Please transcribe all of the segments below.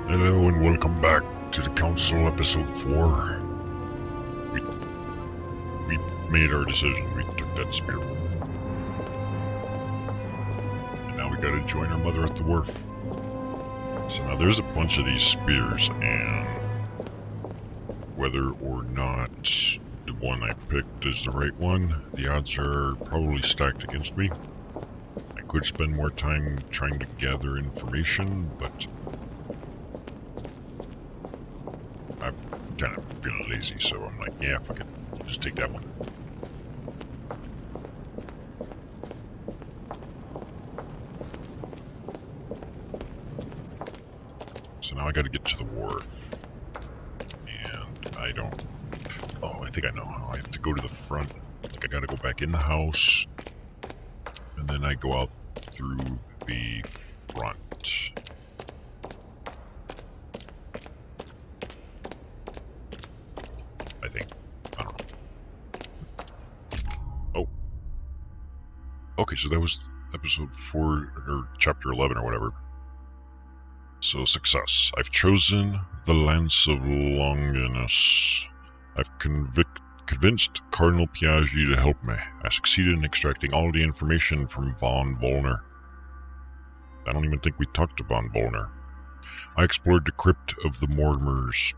Hello and welcome back to the Council episode 4. We made our decision. We took that spear. And now we gotta join our mother at the wharf. So now there's a bunch of these spears, and whether or not the one I picked is the right one, the odds are probably stacked against me. I could spend more time trying to gather information, but I'm kind of feeling lazy, so I'm like, yeah, fuck it. Just take that one. So now I gotta get to the wharf. And I don't... Oh, I think I know how. I have to go to the front. Like, I gotta go back in the house. And then I go out through the front. I think. I don't know. Oh. Okay, so that was episode 4, or chapter 11 or whatever. So, success. I've chosen the Lance of Longinus. I've convinced Cardinal Piaggi to help me. I succeeded in extracting all the information from von Volner. I don't even think we talked to von Volner. I explored the crypt of the Mortimers.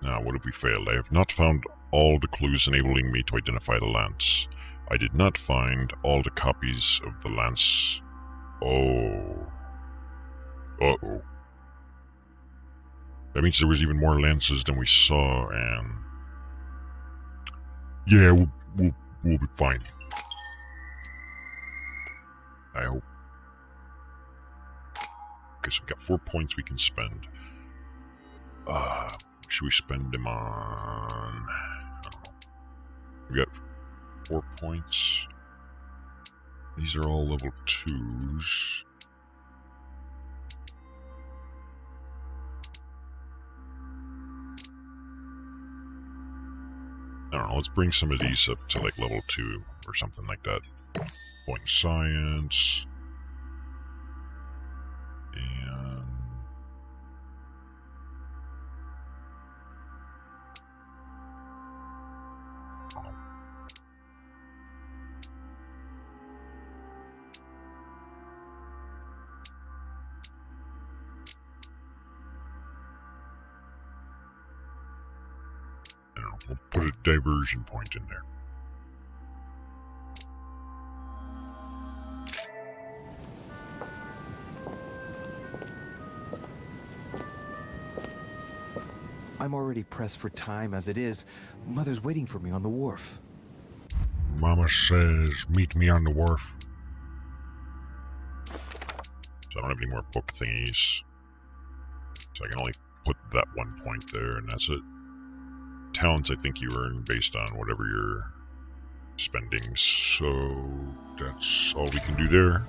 Now, what have we failed? I have not found all the clues enabling me to identify the Lance. I did not find all the copies of the Lance. Oh. Uh-oh. That means there was even more lances than we saw, and... yeah, we'll be fine. I hope. Okay, so we got 4 points we can spend. Should we spend them on... I don't know. We got 4 points. These are all level 2s. I don't know, let's bring some of these up to like level 2 or something like that. Point in science. And... oh. We'll put a diversion point in there. I'm already pressed for time as it is. Mother's waiting for me on the wharf. Mama says, meet me on the wharf. So I don't have any more book thingies. So I can only put that 1 point there, and that's it. Talents I think you earn based on whatever you're spending, so that's all we can do there.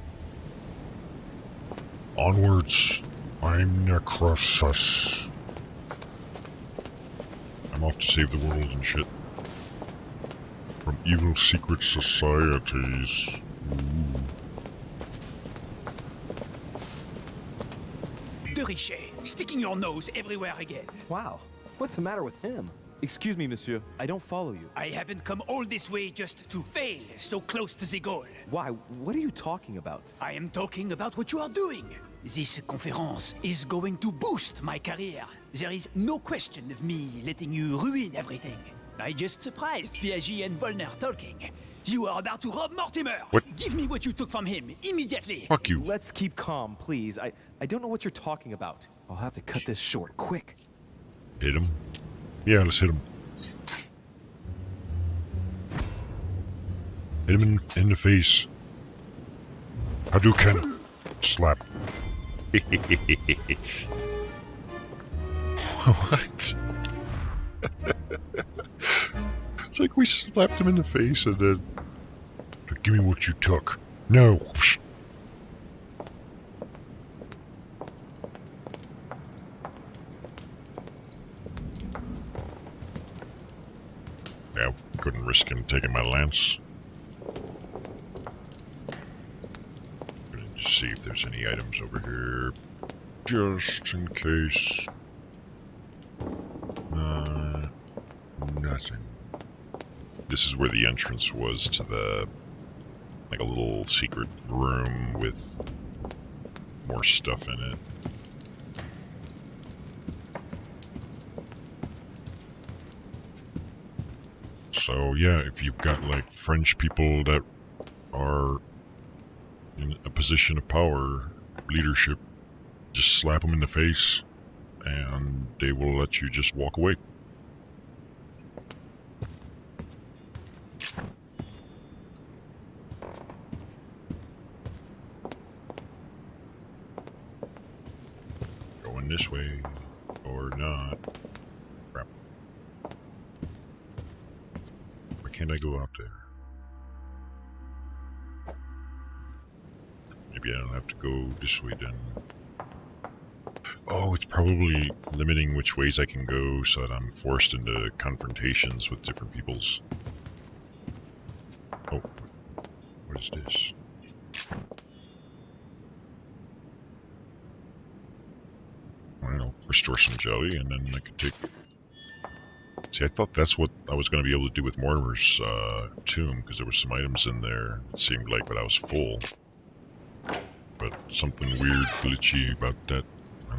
Onwards, I'm Necroxix. I'm off to save the world and shit. From evil secret societies. Ooh. De Richet, sticking your nose everywhere again. Wow, what's the matter with him? Excuse me, monsieur. I don't follow you. I haven't come all this way just to fail so close to the goal. Why? What are you talking about? I am talking about what you are doing. This conference is going to boost my career. There is no question of me letting you ruin everything. I just surprised Piaggi and Volner talking. You are about to rob Mortimer. What? Give me what you took from him immediately. Fuck you. Let's keep calm, please. I don't know what you're talking about. I'll have to cut this short, quick. Hit him. Yeah, let's hit him. Hit him in the face. Hadouken. Slap. What? It's like we slapped him in the face and then... give me what you took. No. Yeah, couldn't risk him taking my lance. Gonna see if there's any items over here. just in case. Nothing. This is where the entrance was to the, like, a little secret room with more stuff in it. So yeah, if you've got like French people that are in a position of power, leadership, just slap them in the face and they will let you just walk away. Going this way or not. Crap. Why can't I go out there? Maybe I don't have to go this way then. Oh, it's probably limiting which ways I can go so that I'm forced into confrontations with different peoples. Oh, what is this? I don't know, restore some jelly and then I could take... See, I thought that's what I was going to be able to do with Mortimer's tomb, because there were some items in there, it seemed like, but I was full. But something weird, glitchy about that. I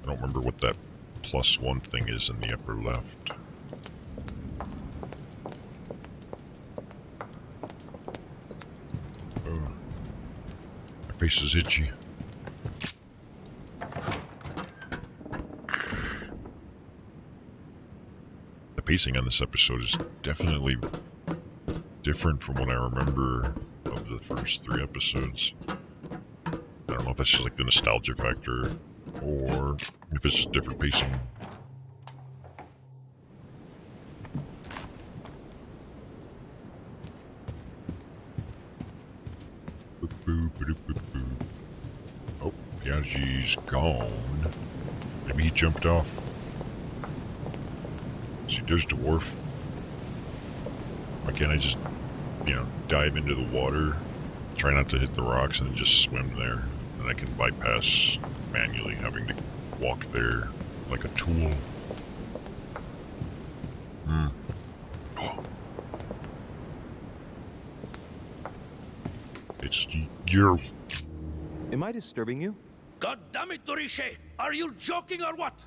don't remember what that +1 thing is in the upper left. Oh, my face is itchy. The pacing on this episode is definitely different from what I remember of the first 3 episodes. I don't know if that's just like the nostalgia factor, or if it's just different pacing. Oh, Piaget's gone. Maybe he jumped off. See, there's the wharf. Why can't I just, dive into the water, try not to hit the rocks, and then just swim there? And I can bypass manually having to walk there like a tool. Oh. It's you. Am I disturbing you? God damn it, Durishe! Are you joking or what?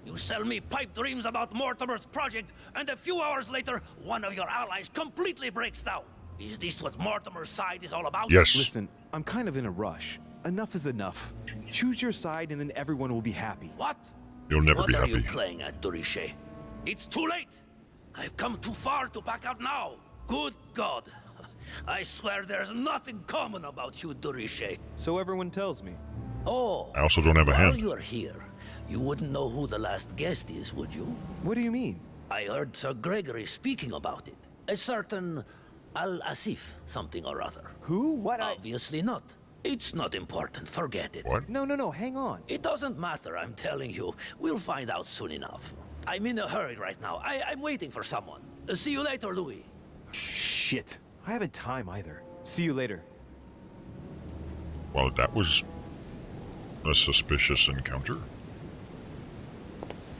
You sell me pipe dreams about Mortimer's project, and a few hours later, one of your allies completely breaks down. Is this what Mortimer's side is all about? Yes. Listen, I'm kind of in a rush. Enough is enough. Choose your side and then everyone will be happy. What? You'll never be What are happy. you playing at, Durishe? It's too late! I've come too far to back out now! Good God! I swear there's nothing common about you, Durishe. So everyone tells me. Oh, I also don't have a while hand. you're here, you wouldn't know who the last guest is, would you? What do you mean? I heard Sir Gregory speaking about it. A certain Al-Asif something or other. Who? What? Obviously not. It's not important, forget it. What? No, hang on. It doesn't matter, I'm telling you. We'll find out soon enough. I'm in a hurry right now. I'm waiting for someone. See you later, Louis. Shit. I haven't time either. See you later. Well, that was a suspicious encounter.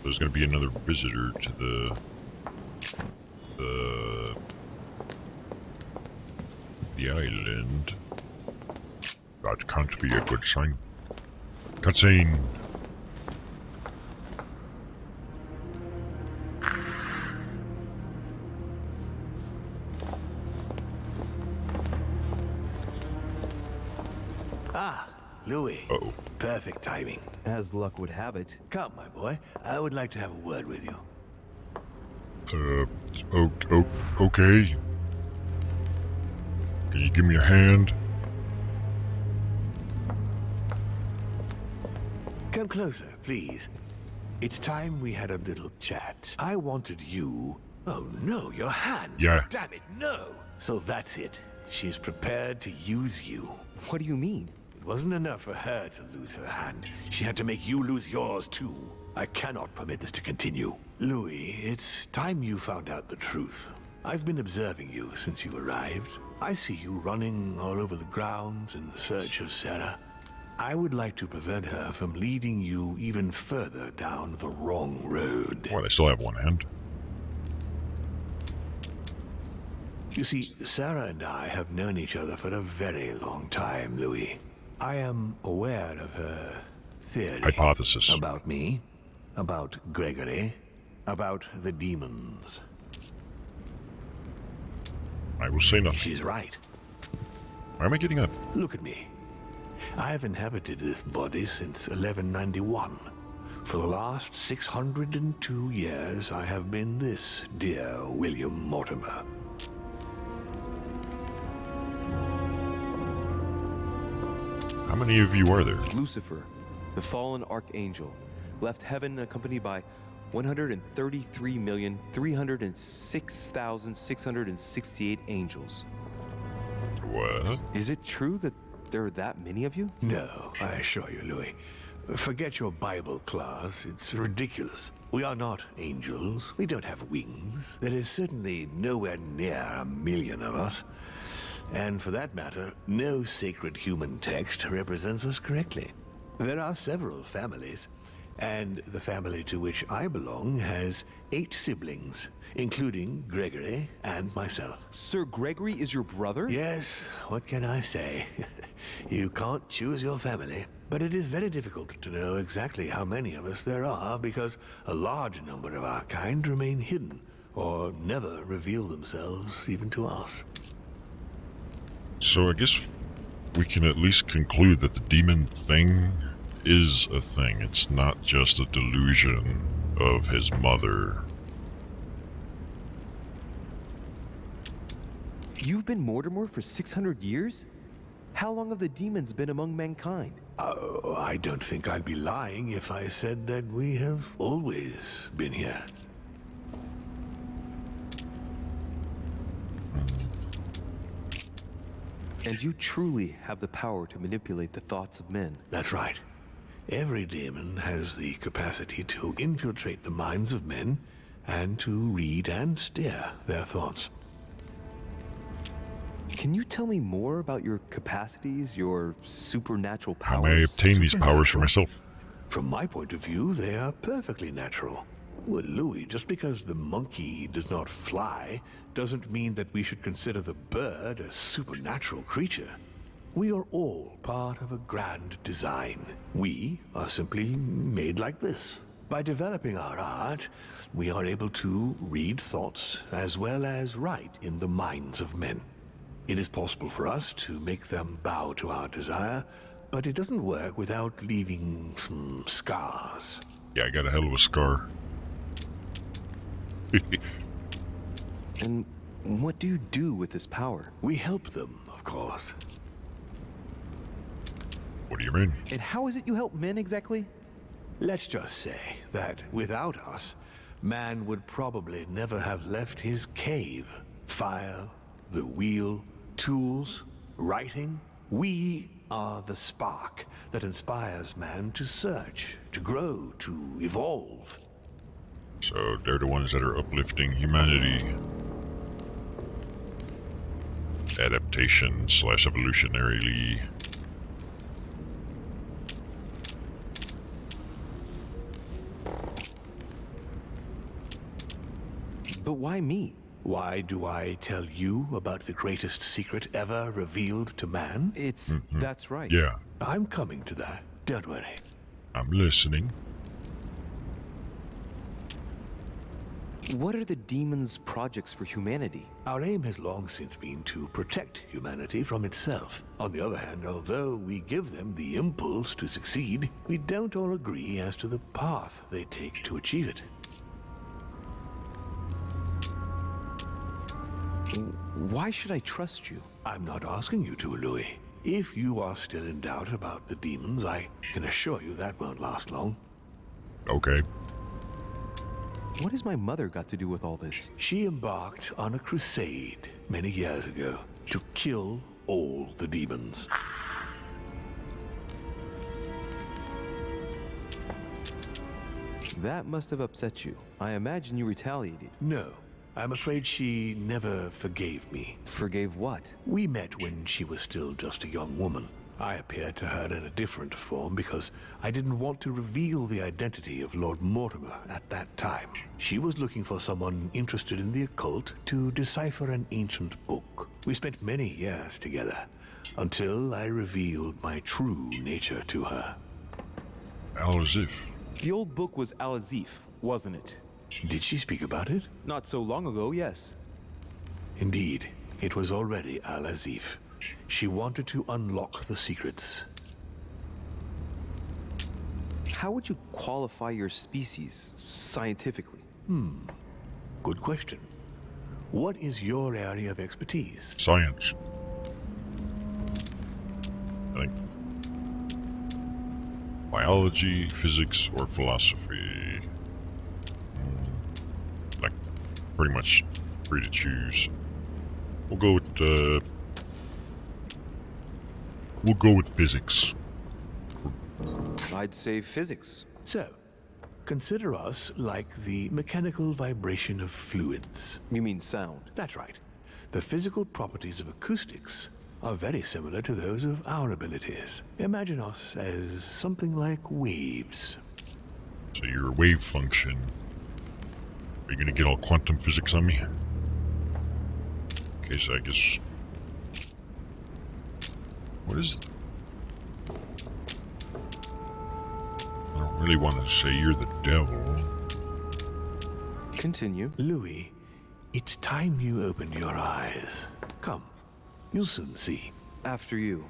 There's going to be another visitor to the island. That can't be a good sign. Cutscene. Ah, Louis. Uh-oh. Perfect timing. As luck would have it. Come, my boy. I would like to have a word with you. Okay. Can you give me a hand? Come closer, please. It's time we had a little chat. I wanted you... Oh, no, your hand. Yeah. Damn it, no. So that's it. She is prepared to use you. What do you mean? It wasn't enough for her to lose her hand. She had to make you lose yours, too. I cannot permit this to continue. Louis, it's time you found out the truth. I've been observing you since you arrived. I see you running all over the grounds in search of Sarah. I would like to prevent her from leading you even further down the wrong road. Well, I still have one hand. You see, Sarah and I have known each other for a very long time, Louis. I am aware of her theory. Hypothesis. About me, about Gregory, about the demons. I will say nothing. She's right. Why am I getting up? Look at me. I have inhabited this body since 1191. For the last 602 years, I have been this dear William Mortimer. How many of you are there? Lucifer, the fallen archangel, left heaven accompanied by 133,306,668 angels. What? Is it true that there are that many of you? No, I assure you, Louis. Forget your Bible class. It's ridiculous. We are not angels. We don't have wings. There is certainly nowhere near 1,000,000 of us. And for that matter, no sacred human text represents us correctly. There are several families, and the family to which I belong has 8 siblings, including Gregory and myself. Sir Gregory is your brother? Yes, what can I say? You can't choose your family, but it is very difficult to know exactly how many of us there are because a large number of our kind remain hidden or never reveal themselves even to us. So I guess we can at least conclude that the demon thing is a thing. It's not just a delusion of his mother. You've been Mortimer for 600 years? How long have the demons been among mankind? Oh, I don't think I'd be lying if I said that we have always been here. And you truly have the power to manipulate the thoughts of men. That's right. Every demon has the capacity to infiltrate the minds of men and to read and steer their thoughts. Can you tell me more about your capacities, your supernatural powers? How may I obtain these powers for myself? From my point of view, they are perfectly natural. Well, Louis, just because the monkey does not fly doesn't mean that we should consider the bird a supernatural creature. We are all part of a grand design. We are simply made like this. By developing our art, we are able to read thoughts as well as write in the minds of men. It is possible for us to make them bow to our desire, but it doesn't work without leaving some scars. Yeah, I got a hell of a scar. And what do you do with this power? We help them, of course. What do you mean? And how is it you help men exactly? Let's just say that without us, man would probably never have left his cave. Fire, the wheel, tools, writing. We are the spark that inspires man to search, to grow, to evolve. So they're the ones that are uplifting humanity. Adaptation / evolutionarily. But why me? Why do I tell you about the greatest secret ever revealed to man? That's right. Yeah, I'm coming to that. Don't worry. I'm listening. What are the demons' projects for humanity? Our aim has long since been to protect humanity from itself. On the other hand, although we give them the impulse to succeed, we don't all agree as to the path they take to achieve it. Why should I trust you? I'm not asking you to, Louis. If you are still in doubt about the demons, I can assure you that won't last long. Okay. What has my mother got to do with all this? She embarked on a crusade many years ago to kill all the demons. That must have upset you. I imagine you retaliated. No, I'm afraid she never forgave me. Forgave what? We met when she was still just a young woman. I appeared to her in a different form because I didn't want to reveal the identity of Lord Mortimer at that time. She was looking for someone interested in the occult to decipher an ancient book. We spent many years together, until I revealed my true nature to her. Al-Azif. The old book was Al-Azif, wasn't it? Did she speak about it? Not so long ago, yes. Indeed, it was already Al-Azif. She wanted to unlock the secrets. How would you qualify your species, scientifically? Good question. What is your area of expertise? Science. I think. Biology, physics, or philosophy. Like, pretty much free to choose. We'll go with physics. I'd say physics. So, consider us like the mechanical vibration of fluids. You mean sound? That's right. The physical properties of acoustics are very similar to those of our abilities. Imagine us as something like waves. So your wave function. Are you gonna get all quantum physics on me? Okay, so I guess. What is. I don't really want to say you're the devil. Continue. Louis, it's time you opened your eyes. Come, you'll soon see. After you.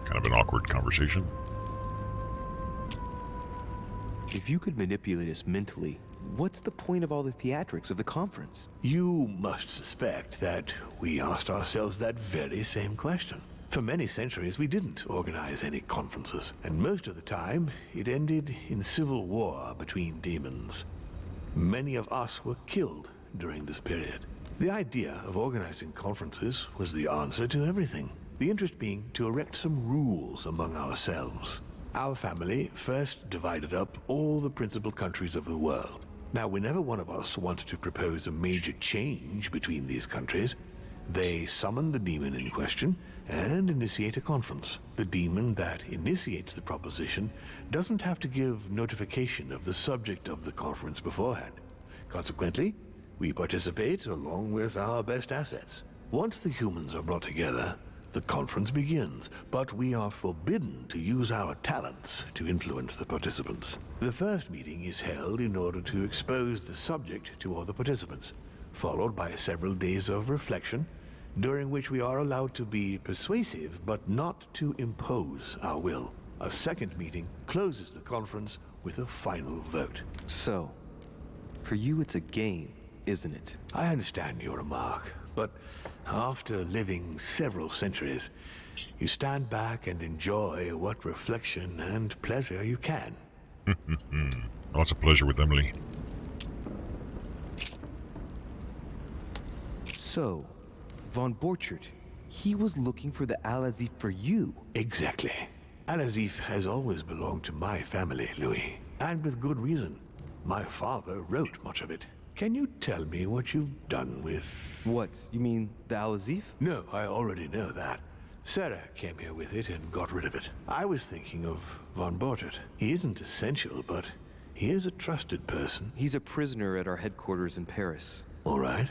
Kind of an awkward conversation. If you could manipulate us mentally, what's the point of all the theatrics of the conference? You must suspect that we asked ourselves that very same question. For many centuries, we didn't organize any conferences, and most of the time, it ended in civil war between demons. Many of us were killed during this period. The idea of organizing conferences was the answer to everything. The interest being to erect some rules among ourselves. Our family first divided up all the principal countries of the world. Now, whenever one of us wanted to propose a major change between these countries, they summon the demon in question and initiate a conference. The demon that initiates the proposition doesn't have to give notification of the subject of the conference beforehand. Consequently, we participate along with our best assets. Once the humans are brought together, the conference begins, but we are forbidden to use our talents to influence the participants. The first meeting is held in order to expose the subject to all the participants, followed by several days of reflection, during which we are allowed to be persuasive, but not to impose our will. A second meeting closes the conference with a final vote. So, for you it's a game, isn't it? I understand your remark, but after living several centuries, you stand back and enjoy what reflection and pleasure you can. Lots of pleasure with Emily. So, Von Borchert, he was looking for the Al-Azif for you. Exactly. Al-Azif has always belonged to my family, Louis. And with good reason. My father wrote much of it. Can you tell me what you've done with... What, you mean the Al-Azif? No, I already know that. Sarah came here with it and got rid of it. I was thinking of Von Borchert. He isn't essential, but he is a trusted person. He's a prisoner at our headquarters in Paris. All right.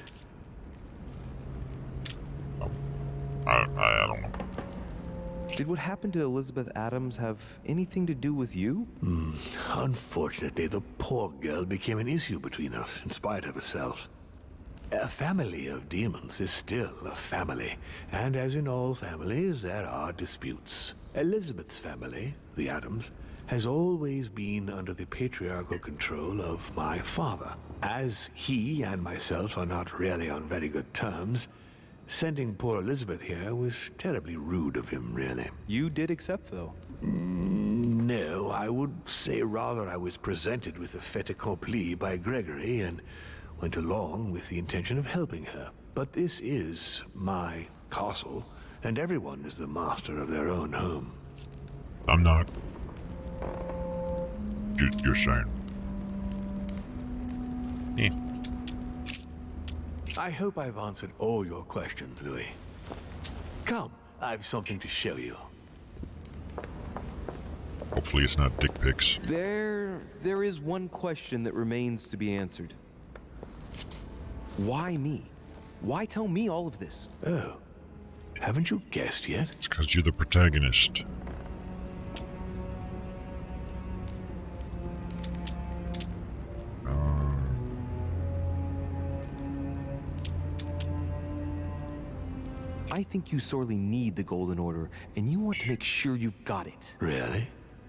I don't know. Did what happened to Elizabeth Adams have anything to do with you? Unfortunately, the poor girl became an issue between us, in spite of herself. A family of demons is still a family, and as in all families, there are disputes. Elizabeth's family, the Adams, has always been under the patriarchal control of my father. As he and myself are not really on very good terms, sending poor Elizabeth here was terribly rude of him, really. You did accept, though. No, I would say rather I was presented with a fait accompli by Gregory and went along with the intention of helping her. But this is my castle, and everyone is the master of their own home. I'm not. You're saying. I hope I've answered all your questions, Louis. Come, I've something to show you. Hopefully it's not dick pics. There is one question that remains to be answered. Why me? Why tell me all of this? Oh, haven't you guessed yet? It's because you're the protagonist. I think you sorely need the Golden Order, and you want to make sure you've got it. Really?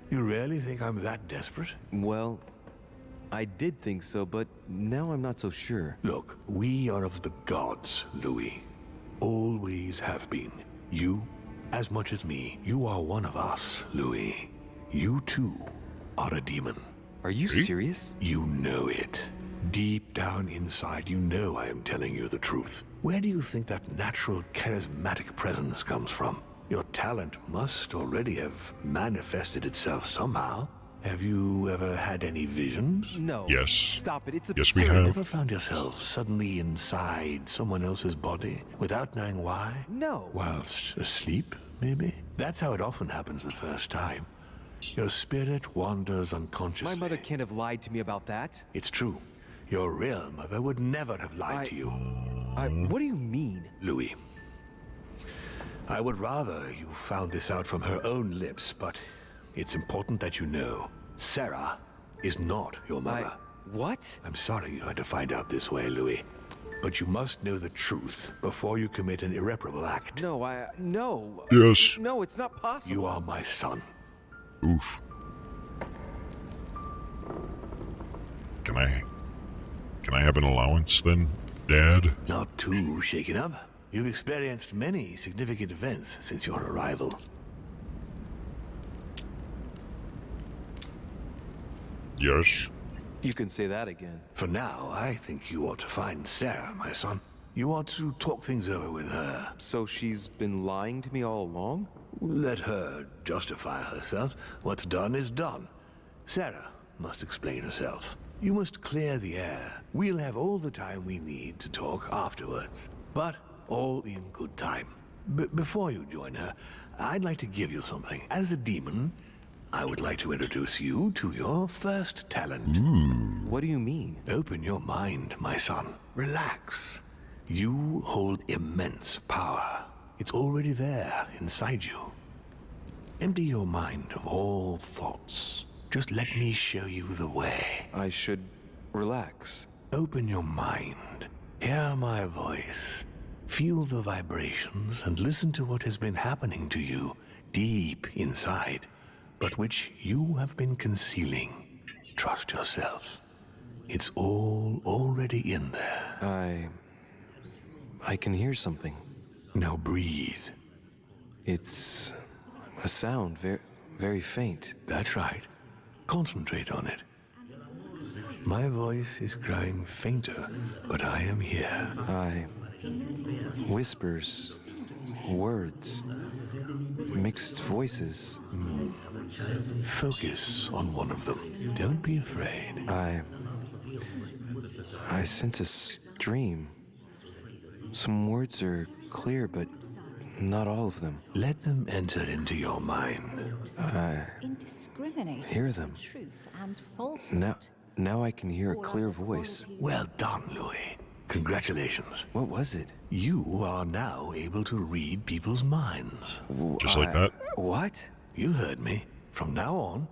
You really think I'm that desperate? Well, I did think so, but now I'm not so sure. Look, we are of the gods, Louis. Always have been. You, as much as me, you are one of us, Louis. You too are a demon. Are you serious? You know it. Deep down inside, you know I am telling you the truth. Where do you think that natural, charismatic presence comes from? Your talent must already have manifested itself somehow. Have you ever had any visions? No. Yes. Stop it. It's absurd. Yes, we have. Ever found yourself suddenly inside someone else's body without knowing why? No. Whilst asleep, maybe? That's how it often happens the first time. Your spirit wanders unconsciously. My mother can't have lied to me about that. It's true. Your real mother would never have lied to you. What do you mean? Louis, I would rather you found this out from her own lips, but it's important that you know. Sarah is not your mother. What? I'm sorry you had to find out this way, Louis. But you must know the truth before you commit an irreparable act. No, no. Yes. No, it's not possible. You are my son. Oof. Can I have an allowance then, Dad? Not too shaken up. You've experienced many significant events since your arrival. Yes. You can say that again. For now, I think you ought to find Sarah, my son. You ought to talk things over with her. So she's been lying to me all along? Let her justify herself. What's done is done. Sarah must explain herself. You must clear the air. We'll have all the time we need to talk afterwards. But all in good time. Before you join her, I'd like to give you something. As a demon, I would like to introduce you to your first talent. What do you mean? Open your mind, my son. Relax. You hold immense power. It's already there, inside you. Empty your mind of all thoughts. Just let me show you the way. I should relax. Open your mind. Hear my voice. Feel the vibrations and listen to what has been happening to you deep inside, but which you have been concealing. Trust yourself. It's all already in there. I can hear something. Now breathe. It's a sound, very faint. That's right. Concentrate on it. My voice is growing fainter, but I am here. Whispers, words, mixed voices. Focus on one of them. Don't be afraid. I sense a stream. Some words are clear, but not all of them. Let them enter into your mind. Indiscriminate Hear them. truth and falsehood. Now I can hear a clear voice. Well done, Louis. Congratulations. What was it? You are now able to read people's minds. Just like that? What? You heard me. From now on,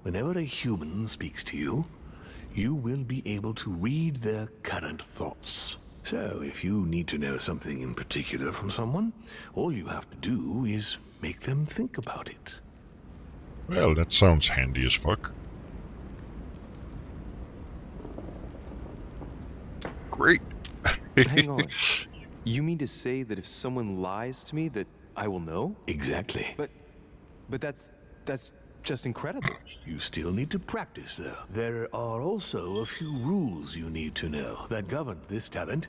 whenever a human speaks to you, you will be able to read their current thoughts. So, if you need to know something in particular from someone, all you have to do is make them think about it. Well, that sounds handy as fuck. Great. Hang on. You mean to say that if someone lies to me that I will know? Exactly. But that's just incredible. You still need to practice, though. There are also a few rules you need to know that govern this talent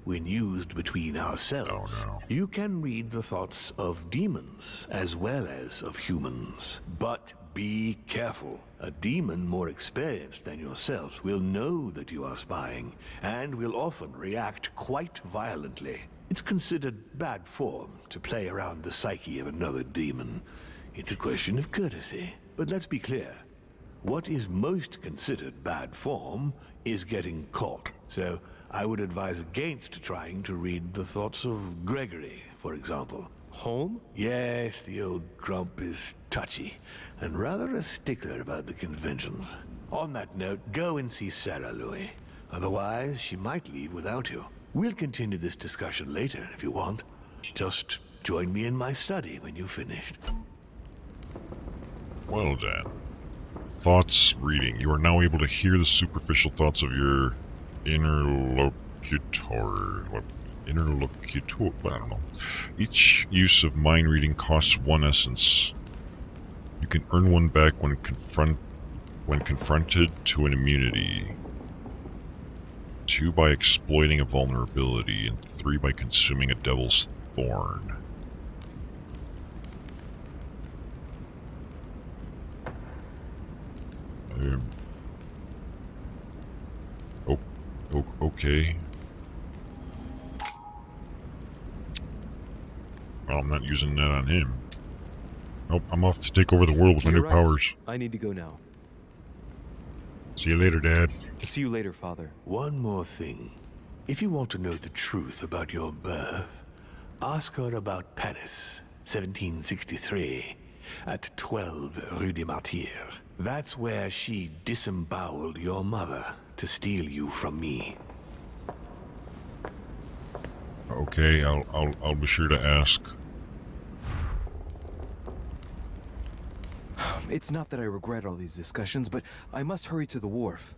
when used between ourselves. Oh, no. You can read the thoughts of demons as well as of humans. But be careful. A demon more experienced than yourselves will know that you are spying, and will often react quite violently. It's considered bad form to play around the psyche of another demon. It's a question of courtesy. But let's be clear. What is most considered bad form is getting caught. So I would advise against trying to read the thoughts of Gregory, for example. Home? Yes, the old grump is touchy, and rather a stickler about the conventions. On that note, go and see Sarah, Louis. Otherwise, she might leave without you. We'll continue this discussion later if you want. Just join me in my study when you've finished. Well then. Thoughts reading. You are now able to hear the superficial thoughts of your interlocutor. Interlocutor? I don't know. Each use of mind reading costs 1 essence. You can earn 1 back when confronted to an immunity. 2 by exploiting a vulnerability, and 3 by consuming a devil's thorn. Okay. Well, I'm not using that on him. Nope, I'm off to take over the world with my new Right. powers. I need to go now. See you later, Dad. See you later, Father. One more thing. If you want to know the truth about your birth, ask her about Paris, 1763, at 12 Rue des Martyrs. That's where she disemboweled your mother to steal you from me. Okay, I'll be sure to ask. It's not that I regret all these discussions, but I must hurry to the wharf.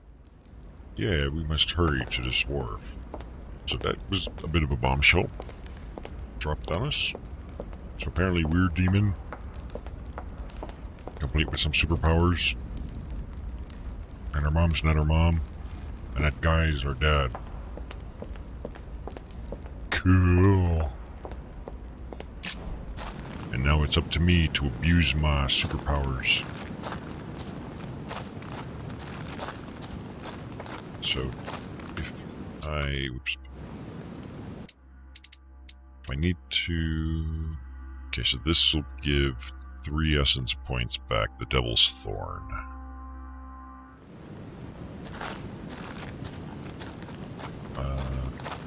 Yeah, we must hurry to this wharf. So that was a bit of a bombshell dropped on us. So apparently weird demon, complete with some superpowers, and her mom's not her mom, and that guy is her dad. Cool. And now it's up to me to abuse my superpowers. So, if I need to... Okay, so this will give 3 essence points back, the Devil's Thorn.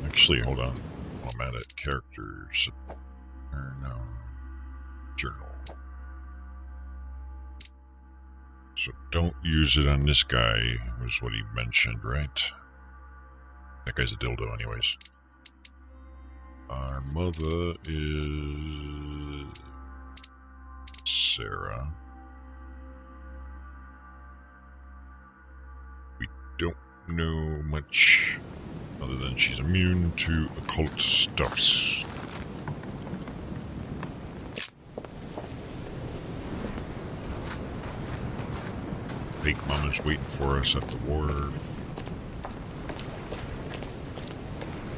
Actually, hold on. I'm at it. Characters. Or no. Journal. So don't use it on this guy, was what he mentioned, right? That guy's a dildo anyways. Our mother is... Sarah. We don't know much other than she's immune to occult stuffs. Fake Mama's waiting for us at the wharf.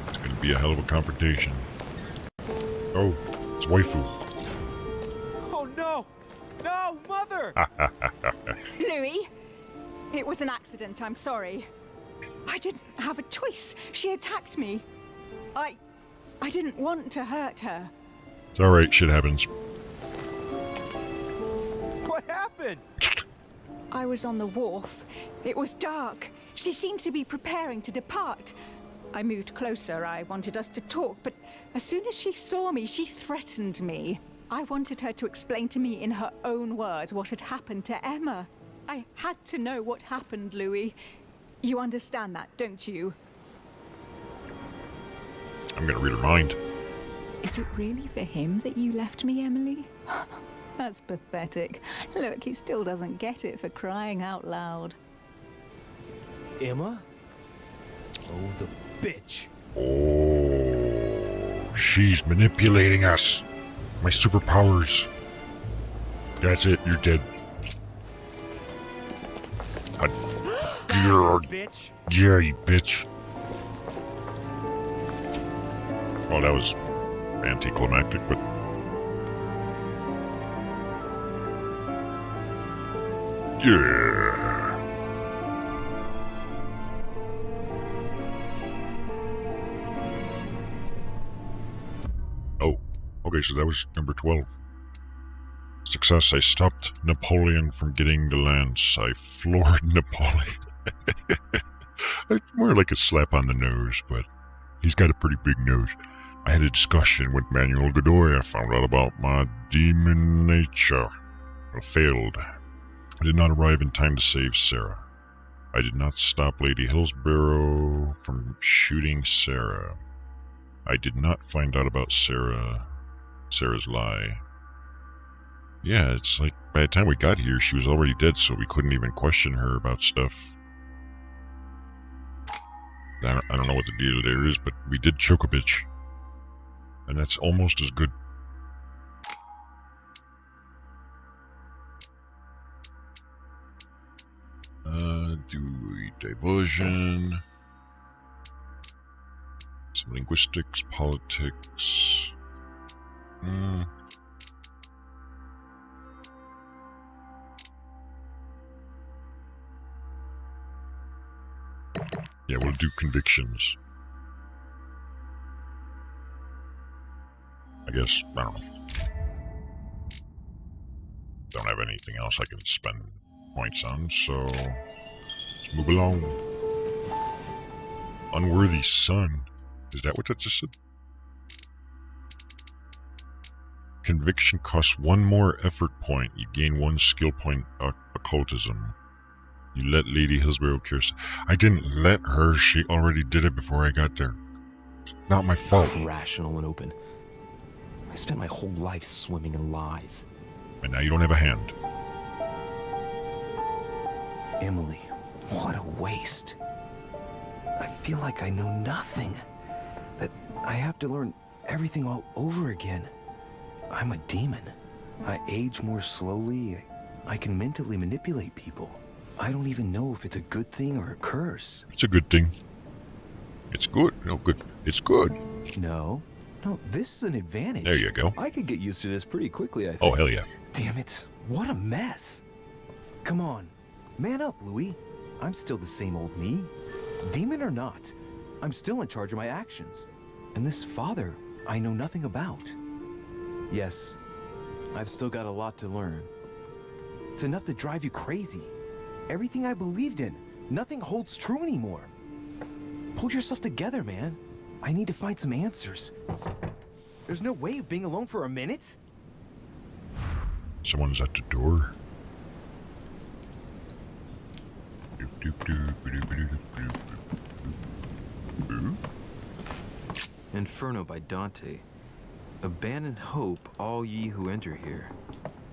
It's gonna be a hell of a confrontation. Oh, it's waifu. Oh no! No, Mother! Louis, it was an accident, I'm sorry. I didn't have a choice. She attacked me. I didn't want to hurt her. It's alright, shit happens. What happened? I was on the wharf. It was dark. She seemed to be preparing to depart. I moved closer. I wanted us to talk, but as soon as she saw me, she threatened me. I wanted her to explain to me in her own words what had happened to Emma. I had to know what happened, Louis. You understand that, don't you? I'm gonna read her mind. Is it really for him that you left me, Emily? That's pathetic. Look, he still doesn't get it, for crying out loud. Emma? Oh, the bitch. Oh, she's manipulating us. My superpowers. That's it, you're dead. Bitch. Yeah, you bitch. Oh, that was anticlimactic, but... Yeah. Oh, okay, so that was number 12. Success. I stopped Napoleon from getting the lance. I floored Napoleon. More like a slap on the nose, but he's got a pretty big nose. I had a discussion with Manuel Godoy. I found out about my demon nature. I failed. I did not arrive in time to save Sarah. I did not stop Lady Hillsborough from shooting Sarah. I did not find out about Sarah's lie. Yeah, it's like by the time we got here, she was already dead, so we couldn't even question her about stuff. I don't know what the deal there is, but we did choke a bitch. And that's almost as good. Do diversion. Some linguistics, politics. Yeah, we'll do convictions. I guess, I don't know. Don't have anything else I can spend points on, so let's move along. Unworthy son. Is that what that just said? Conviction costs 1 more effort point. You gain 1 skill point occultism. You let Lady Hillsborough cure. I didn't let her. She already did it before I got there. Not my fault. Rational and open. I spent my whole life swimming in lies. And now you don't have a hand. Emily, what a waste. I feel like I know nothing. That I have to learn everything all over again. I'm a demon. I age more slowly. I can mentally manipulate people. I don't even know if it's a good thing or a curse. It's a good thing. It's good. No, good. It's good. No, this is an advantage. There you go. I could get used to this pretty quickly, I think. Oh, hell yeah. Damn it, what a mess. Come on, man up, Louis. I'm still the same old me. Demon or not, I'm still in charge of my actions. And this father, I know nothing about. Yes, I've still got a lot to learn. It's enough to drive you crazy. Everything I believed in, nothing holds true anymore. Pull yourself together, man. I need to find some answers. There's no way of being alone for a minute. Someone's at the door. Inferno by Dante. Abandon hope, all ye who enter here.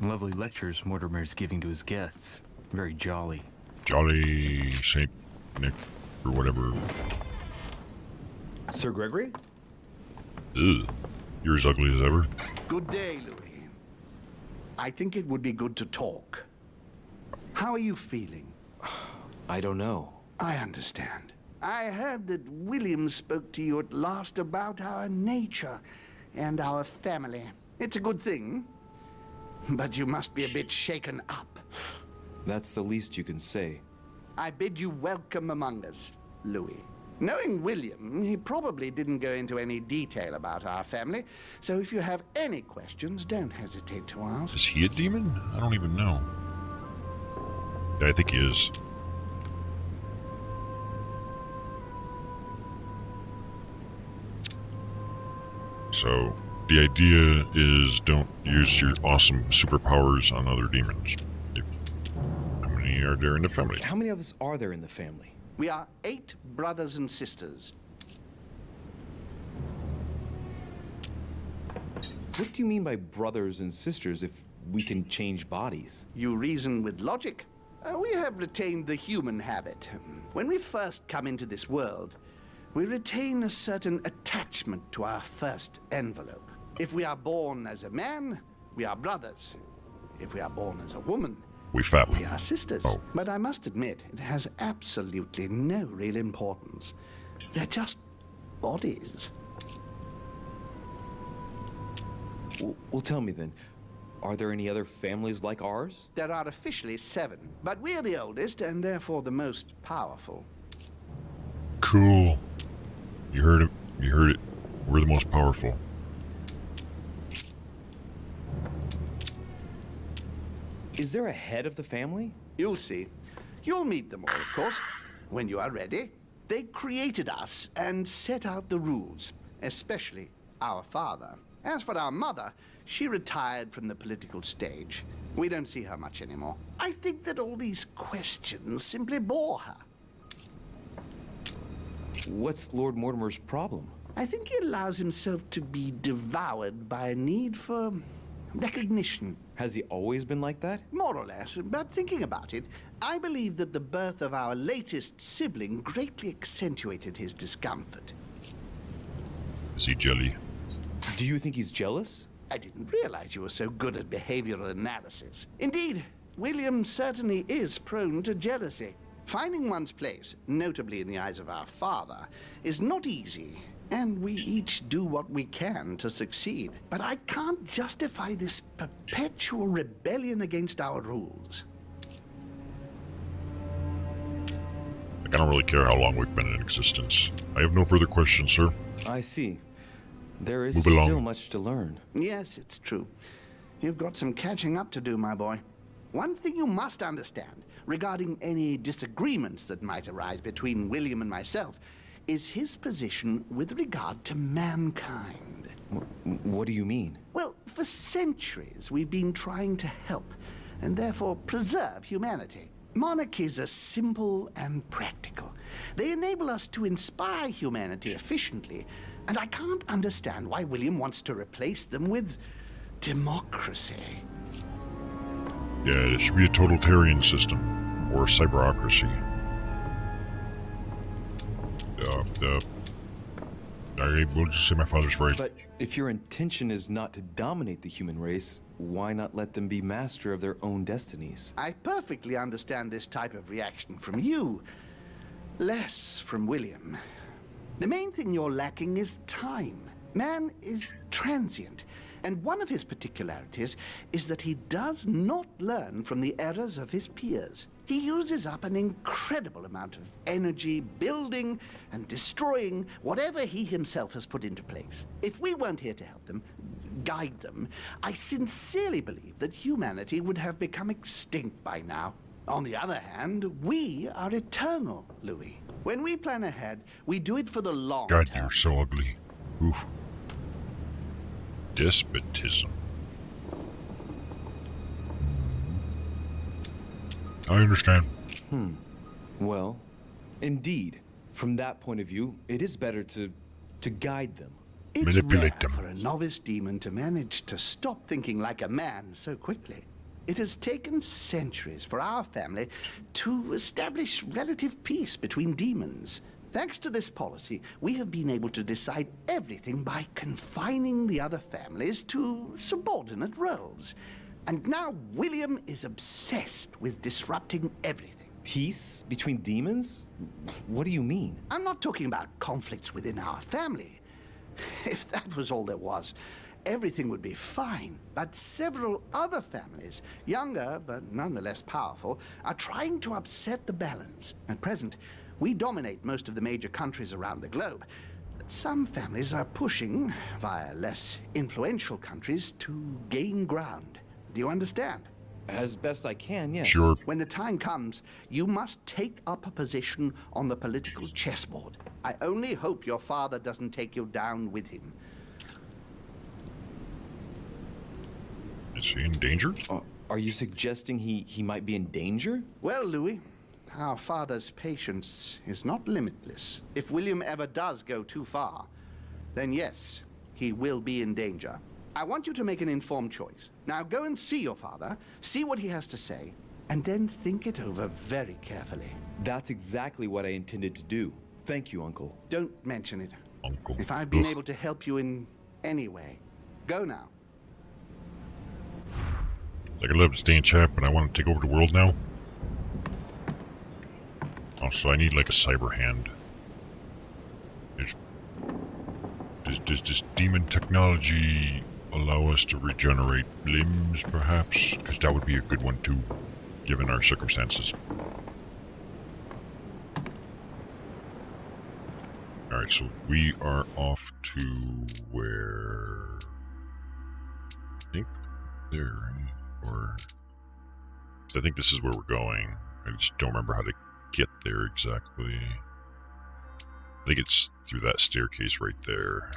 Lovely lectures Mortimer's giving to his guests. Very jolly. Jolly Saint Nick, or whatever. Sir Gregory? Ugh. You're as ugly as ever. Good day, Louis. I think it would be good to talk. How are you feeling? I don't know. I understand. I heard that William spoke to you at last about our nature and our family. It's a good thing, but you must be a bit shaken up. That's the least you can say. I bid you welcome among us, Louis. Knowing William, he probably didn't go into any detail about our family, so if you have any questions, don't hesitate to ask. Is he a demon? I don't even know. Yeah, I think he is. So, the idea is don't use your awesome superpowers on other demons. How many are there in the family? How many of us are there in the family? We are 8 brothers and sisters. What do you mean by brothers and sisters if we can change bodies? You reason with logic. We have retained the human habit. When we first come into this world, we retain a certain attachment to our first envelope. If we are born as a man, we are brothers. If we are born as a woman, We fap. we are sisters. Oh. But I must admit, it has absolutely no real importance. They're just bodies. Well, tell me then, Are there any other families like ours? There are officially 7, but we're the oldest and therefore the most powerful. Cool. You heard it. You heard it. We're the most powerful. Is there a head of the family? You'll see. You'll meet them all, of course, when you are ready. They created us and set out the rules, especially our father. As for our mother, she retired from the political stage. We don't see her much anymore. I think that all these questions simply bore her. What's Lord Mortimer's problem? I think he allows himself to be devoured by a need for recognition. Has he always been like that? More or less, but thinking about it, I believe that the birth of our latest sibling greatly accentuated his discomfort. Is he jelly? Do you think he's jealous? I didn't realize you were so good at behavioral analysis. Indeed, William certainly is prone to jealousy. Finding one's place, notably in the eyes of our father, is not easy, and we each do what we can to succeed. But I can't justify this perpetual rebellion against our rules. Like, I don't really care how long we've been in existence. I have no further questions, sir. I see. There is Move along. still much to learn. Yes, it's true. You've got some catching up to do, my boy. One thing you must understand regarding any disagreements that might arise between William and myself is his position with regard to mankind. What do you mean? Well, for centuries we've been trying to help and therefore preserve humanity. Monarchies are simple and practical. They enable us to inspire humanity efficiently, and I can't understand why William wants to replace them with democracy. Yeah, it should be a totalitarian system, or a cyberocracy. We'll just say my father's right. But if your intention is not to dominate the human race, why not let them be master of their own destinies? I perfectly understand this type of reaction from you, less from William. The main thing you're lacking is time. Man is transient, and one of his particularities is that he does not learn from the errors of his peers. He uses up an incredible amount of energy building and destroying whatever he himself has put into place. If we weren't here to help them, guide them, I sincerely believe that humanity would have become extinct by now. On the other hand, we are eternal, Louis. When we plan ahead, we do it for the long God, term. you're so ugly. Oof. Despotism. I understand. Well, indeed. From that point of view, it is better to guide them. It's Manipulate rare them. for a novice demon to manage to stop thinking like a man so quickly. It has taken centuries for our family to establish relative peace between demons. Thanks to this policy, we have been able to decide everything by confining the other families to subordinate roles. And now William is obsessed with disrupting everything. Peace between demons? What do you mean? I'm not talking about conflicts within our family. If that was all there was, everything would be fine. But several other families, younger but nonetheless powerful, are trying to upset the balance. At present, we dominate most of the major countries around the globe. Some families are pushing, via less influential countries, to gain ground. Do you understand? As best I can, yes. Sure. When the time comes, you must take up a position on the political chessboard. I only hope your father doesn't take you down with him. Is he in danger? Are you suggesting he might be in danger? Well, Louis, our father's patience is not limitless. If William ever does go too far, then yes, he will be in danger. I want you to make an informed choice. Now go and see your father, see what he has to say, and then think it over very carefully. That's exactly what I intended to do. Thank you, Uncle. Don't mention it. Uncle. If I've been Ugh. able to help you in any way, go now. Like, I love to stay in chat, but I want to take over the world now. Also, I need like a cyber hand. Does demon technology allow us to regenerate limbs, perhaps? Because that would be a good one too, given our circumstances. Alright, so we are off to where... I think there, right? Or... I think this is where we're going. I just don't remember how to get there exactly. I think it's through that staircase right there.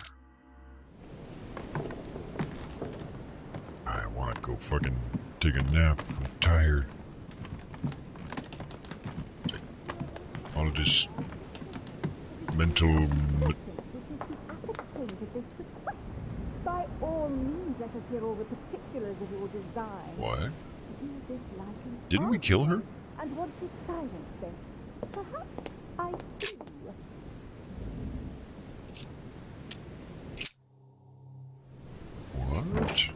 I want to go fucking take a nap. I'm tired. All of this mental... By all means, let us hear all the particulars of your design. What? Didn't we kill her? And want to silence them. Perhaps I do. What?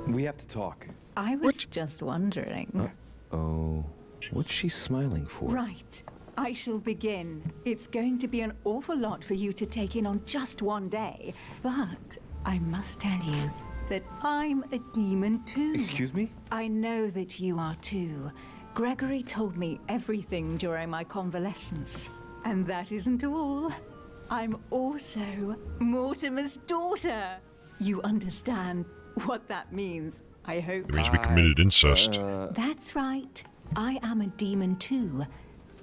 We have to talk. I was just wondering. Oh, what's she smiling for? Right. I shall begin. It's going to be an awful lot for you to take in on just one day. But I must tell you that I'm a demon too. Excuse me? I know that you are too. Gregory told me everything during my convalescence. And that isn't all. I'm also Mortimer's daughter. You understand what that means, I hope. It means we committed incest. That's right. I am a demon too.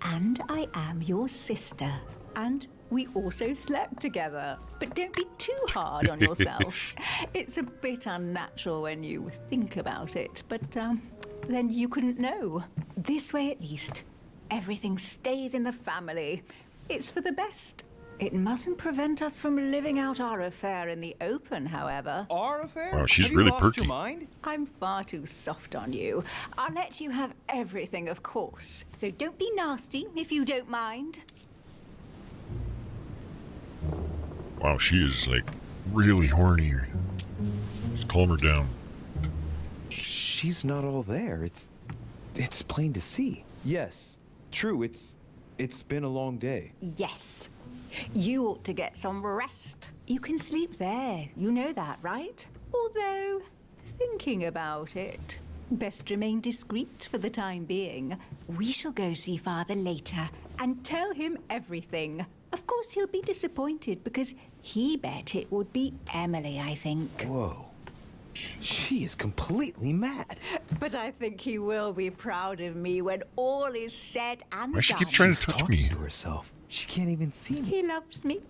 And I am your sister. And we also slept together. But don't be too hard on yourself. It's a bit unnatural when you think about it, but then you couldn't know. This way at least, everything stays in the family. It's for the best. It mustn't prevent us from living out our affair in the open, however. Our affair? Wow, she's Have really you lost perky. Your mind? I'm far too soft on you. I'll let you have everything, of course. So don't be nasty, if you don't mind. Wow, she is like really horny. Just calm her down. She's not all there. It's plain to see. Yes, true. It's been a long day. Yes. You ought to get some rest. You can sleep there. You know that, right? Although, thinking about it, best remain discreet for the time being. We shall go see Father later and tell him everything. Of course, he'll be disappointed because he bet it would be Emily, I think. Whoa. She is completely mad. But I think he will be proud of me when all is said and Why she done. keep trying to She's touch talking me? to herself. She can't even see me. He loves me.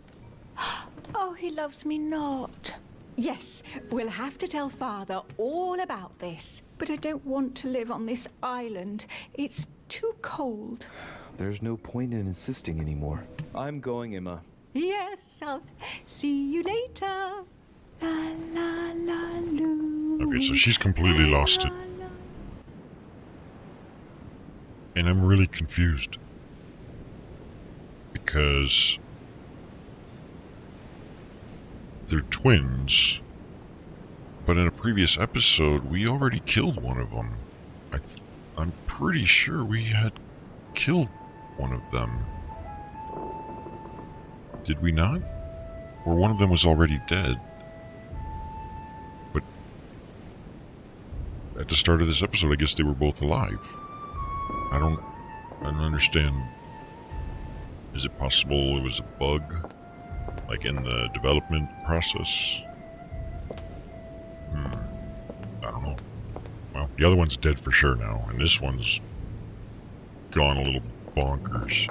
Oh, he loves me not. Yes, we'll have to tell Father all about this. But I don't want to live on this island. It's too cold. There's no point in insisting anymore. I'm going, Emma. Yes, I'll see you later. La la la loo. Okay, so she's completely La, lost it. la, la. And I'm really confused. Because they're twins. But in a previous episode, we already killed one of them. I'm pretty sure we had killed one of them. Did we not? Or one of them was already dead. But at the start of this episode, I guess they were both alive. I don't understand. Is it possible it was a bug? Like in the development process? I don't know. Well, the other one's dead for sure now, and this one's gone a little bonkers.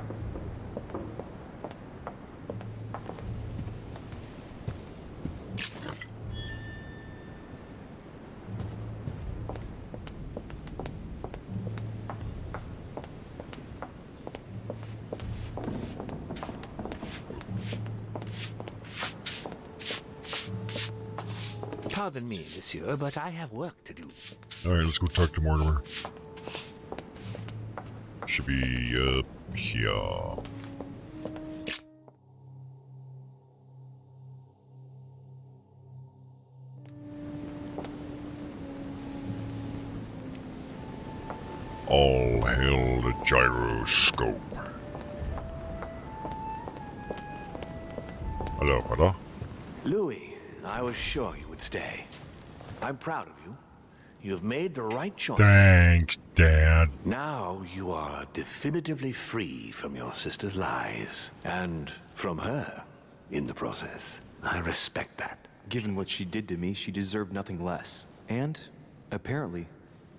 Pardon me, monsieur, but I have work to do. Alright, let's go talk to Mortimer. Should be up here. All hail the gyroscope. Hello, fella. Louis, I was sure you would stay. I'm proud of you. You have made the right choice. Thanks, Dad. Now you are definitively free from your sister's lies. And from her, in the process. I respect that. Given what she did to me, she deserved nothing less. And, apparently,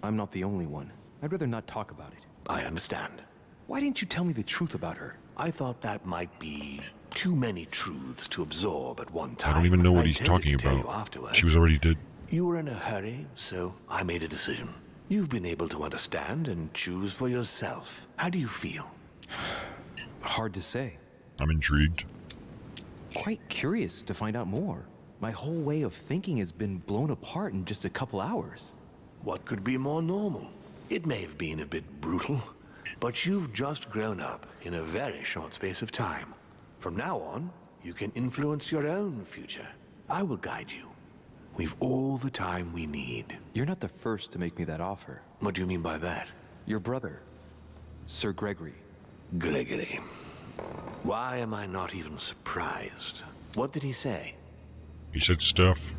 I'm not the only one. I'd rather not talk about it. I understand. Why didn't you tell me the truth about her? I thought that might be too many truths to absorb at one time. I don't even know what I he's intended talking to tell you about. afterwards. She was already dead. You were in a hurry, so I made a decision. You've been able to understand and choose for yourself. How do you feel? Hard to say. I'm intrigued. Quite curious to find out more. My whole way of thinking has been blown apart in just a couple hours. What could be more normal? It may have been a bit brutal, but you've just grown up in a very short space of time. From now on, you can influence your own future. I will guide you. We've all the time we need. You're not the first to make me that offer. What do you mean by that? Your brother, Sir Gregory. Gregory. Why am I not even surprised? What did he say? He said stuff.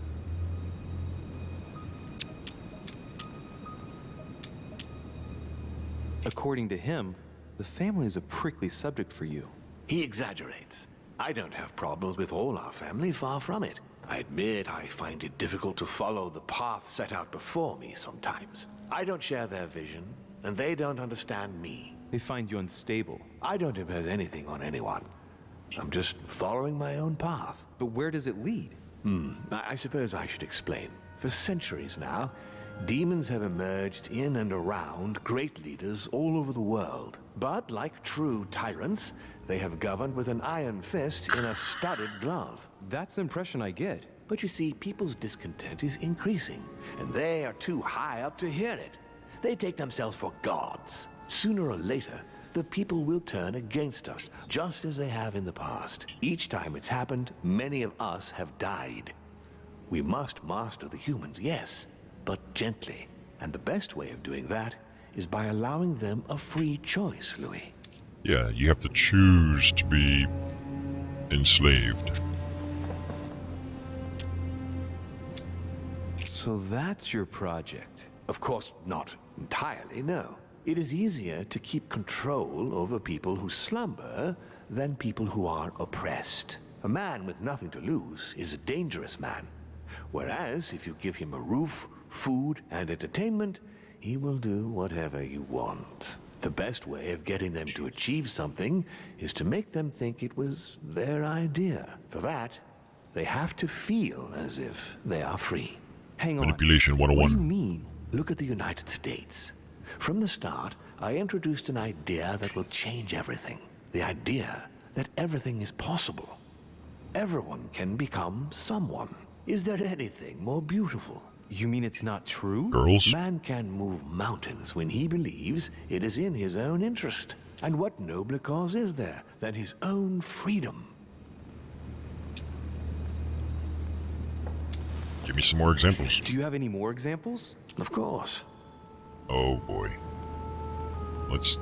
According to him, the family is a prickly subject for you. He exaggerates. I don't have problems with all our family, far from it. I admit I find it difficult to follow the path set out before me sometimes. I don't share their vision, and they don't understand me. They find you unstable. I don't impose anything on anyone. I'm just following my own path. But where does it lead? I suppose I should explain. For centuries now, demons have emerged in and around great leaders all over the world. But like true tyrants, they have governed with an iron fist in a studded glove. That's the impression I get. But you see, people's discontent is increasing, and they are too high up to hear it. They take themselves for gods. Sooner or later, the people will turn against us, just as they have in the past. Each time it's happened, many of us have died. We must master the humans, yes, but gently. And the best way of doing that is by allowing them a free choice, Louis. Yeah, you have to choose to be enslaved. So that's your project. Of course, not entirely, no. It is easier to keep control over people who slumber than people who are oppressed. A man with nothing to lose is a dangerous man. Whereas, if you give him a roof, food, and entertainment, he will do whatever you want. The best way of getting them to achieve something is to make them think it was their idea. For that, they have to feel as if they are free. Hang on. Manipulation What do you 101. mean? Look at the United States. From the start, I introduced an idea that will change everything. The idea that everything is possible. Everyone can become someone. Is there anything more beautiful? You mean it's not true? Girls? Man can move mountains when he believes it is in his own interest. And what nobler cause is there than his own freedom? Give me some more examples. Do you have any more examples? Of course. Oh boy. Let's...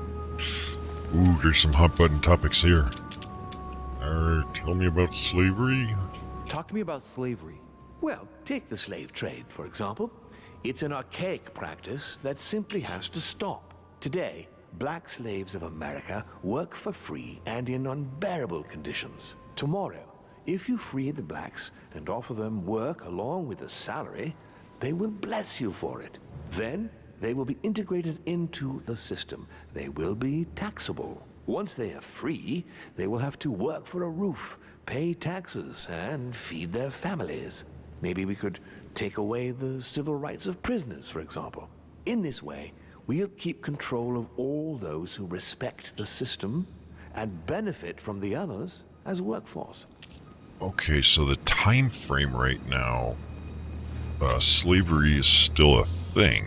Ooh, there's some hot button topics here. Tell me about slavery. Talk to me about slavery. Well, take the slave trade, for example. It's an archaic practice that simply has to stop. Today, black slaves of America work for free and in unbearable conditions. Tomorrow, if you free the blacks and offer them work along with a salary, they will bless you for it. Then, they will be integrated into the system. They will be taxable. Once they are free, they will have to work for a roof, pay taxes, and feed their families. Maybe we could take away the civil rights of prisoners, for example. In this way, we'll keep control of all those who respect the system and benefit from the others as a workforce. Okay, so the time frame right now, slavery is still a thing.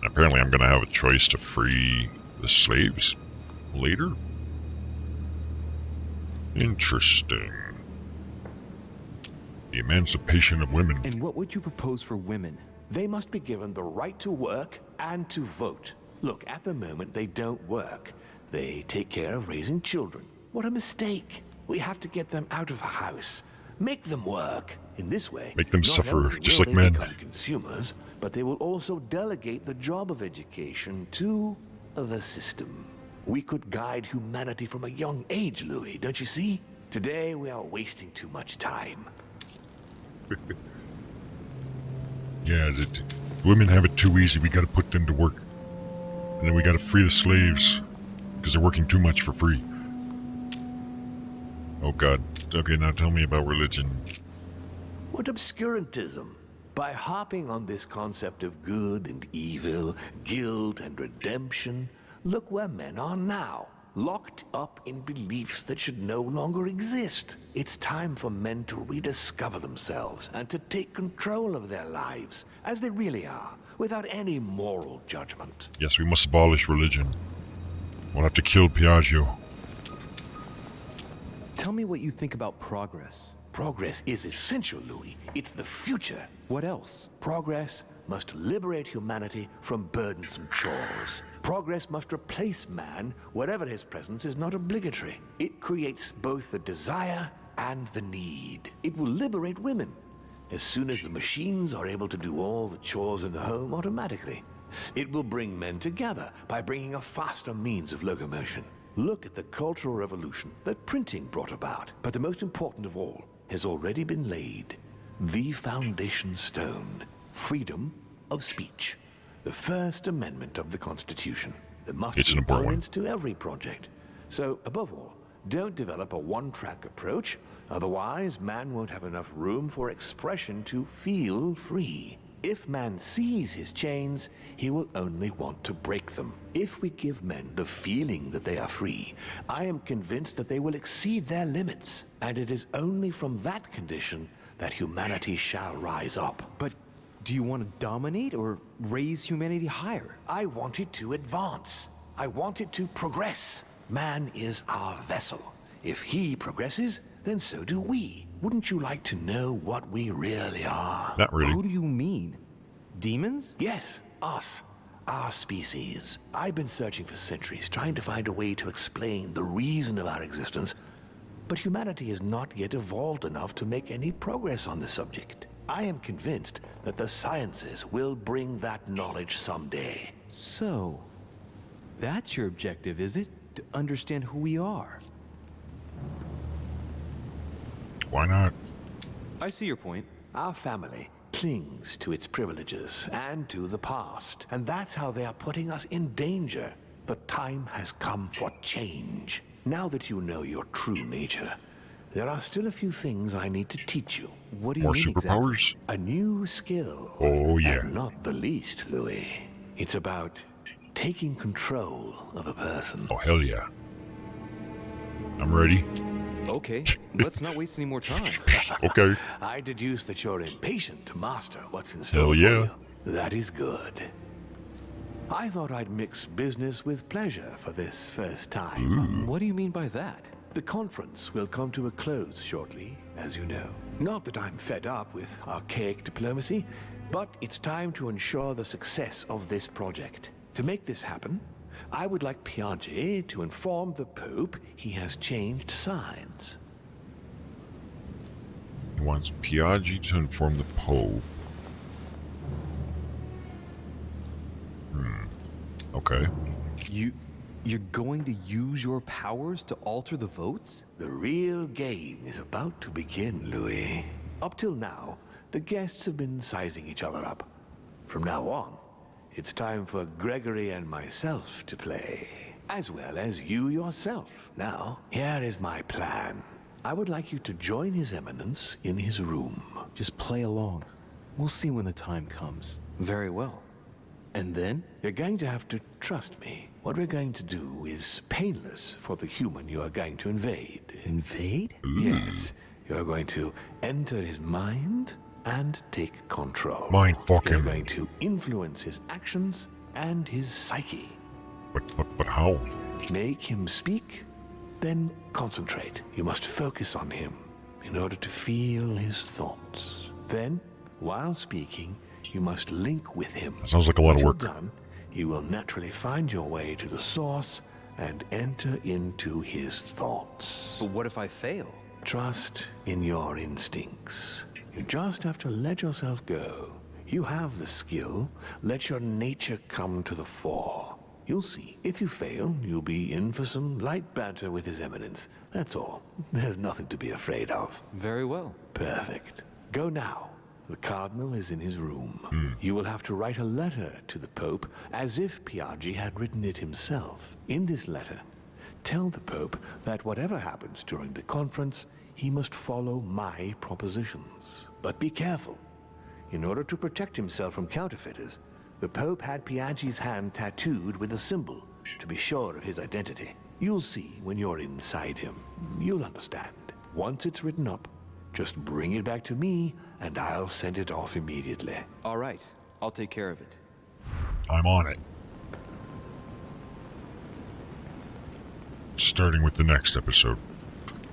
Apparently I'm going to have a choice to free the slaves later? Interesting. The emancipation of women. And what would you propose for women? They must be given the right to work and to vote. Look, at the moment they don't work. They take care of raising children. What a mistake. We have to get them out of the house. Make them work. In this way, Make them not suffer, only just will like they men. become consumers, but they will also delegate the job of education to the system. We could guide humanity from a young age, Louis, don't you see? Today we are wasting too much time. Yeah, the women have it too easy. We gotta put them to work. And then we gotta free the slaves. Because they're working too much for free. Oh god. Okay, now tell me about religion. What obscurantism? By harping on this concept of good and evil, guilt and redemption, look where men are now, locked up in beliefs that should no longer exist. It's time for men to rediscover themselves and to take control of their lives as they really are, without any moral judgment. Yes, we must abolish religion. We'll have to kill Piaggio. Tell me what you think about progress. Progress is essential, Louis. It's the future. What else? Progress must liberate humanity from burdensome chores. Progress must replace man wherever his presence is not obligatory. It creates both the desire and the need. It will liberate women as soon as the machines are able to do all the chores in the home automatically. It will bring men together by bringing a faster means of locomotion. Look at the Cultural Revolution that printing brought about. But the most important of all has already been laid. The foundation stone. Freedom of speech. The First Amendment of the Constitution. There must It's be an important one. opponents to every project. So, above all, don't develop a one-track approach. Otherwise, man won't have enough room for expression to feel free. If man sees his chains, he will only want to break them. If we give men the feeling that they are free, I am convinced that they will exceed their limits. And it is only from that condition that humanity shall rise up. But do you want to dominate or raise humanity higher? I want it to advance. I want it to progress. Man is our vessel. If he progresses, then so do we. Wouldn't you like to know what we really are? Not really. Who do you mean? Demons? Yes, us. Our species. I've been searching for centuries, trying to find a way to explain the reason of our existence. But humanity has not yet evolved enough to make any progress on the subject. I am convinced that the sciences will bring that knowledge someday. So, that's your objective, is it? To understand who we are. Why not? I see your point. Our family clings to its privileges and to the past, and that's how they are putting us in danger. The time has come for change. Now that you know your true nature, there are still a few things I need to teach you. What do you More mean superpowers? A new skill. Oh, yeah. And not the least, Louis. It's about taking control of a person. Oh, hell yeah. I'm ready. Exactly? Okay, let's not waste any more time. Okay. I deduce that you're impatient to master what's in store Hell for yeah. you. That is good. I thought I'd mix business with pleasure for this first time. What do you mean by that? The conference will come to a close shortly, as you know. Not that I'm fed up with archaic diplomacy, but it's time to ensure the success of this project. To make this happen, I would like Piaget to inform the Pope he has changed sides. He wants Piaggio to inform the Pope. Okay. You're going to use your powers to alter the votes? The real game is about to begin, Louis. Up till now, the guests have been sizing each other up. From now on, it's time for Gregory and myself to play, as well as you yourself. Now, here is my plan. I would like you to join His Eminence in his room. Just play along. We'll see when the time comes. Very well. And then? You're going to have to trust me. What we're going to do is painless for the human you are going to invade. Invade? Yes, you're going to enter his mind and take control. Mind fucking. You're going to influence his actions and his psyche. But how? Make him speak, then concentrate. You must focus on him in order to feel his thoughts. Then, while speaking, you must link with him. That sounds like a lot of Once work. you're done, you will naturally find your way to the source and enter into his thoughts. But what if I fail? Trust in your instincts. You just have to let yourself go. You have the skill. Let your nature come to the fore. You'll see. If you fail, you'll be in for some light banter with His Eminence. That's all. There's nothing to be afraid of. Very well. Perfect. Go now. The Cardinal is in his room. You will have to write a letter to the Pope as if Piaggi had written it himself. In this letter, tell the Pope that whatever happens during the conference, he must follow my propositions. But be careful. In order to protect himself from counterfeiters, the Pope had Piaggi's hand tattooed with a symbol to be sure of his identity. You'll see when you're inside him. You'll understand. Once it's written up, just bring it back to me, and I'll send it off immediately. All right. I'll take care of it. I'm on it. Starting with the next episode.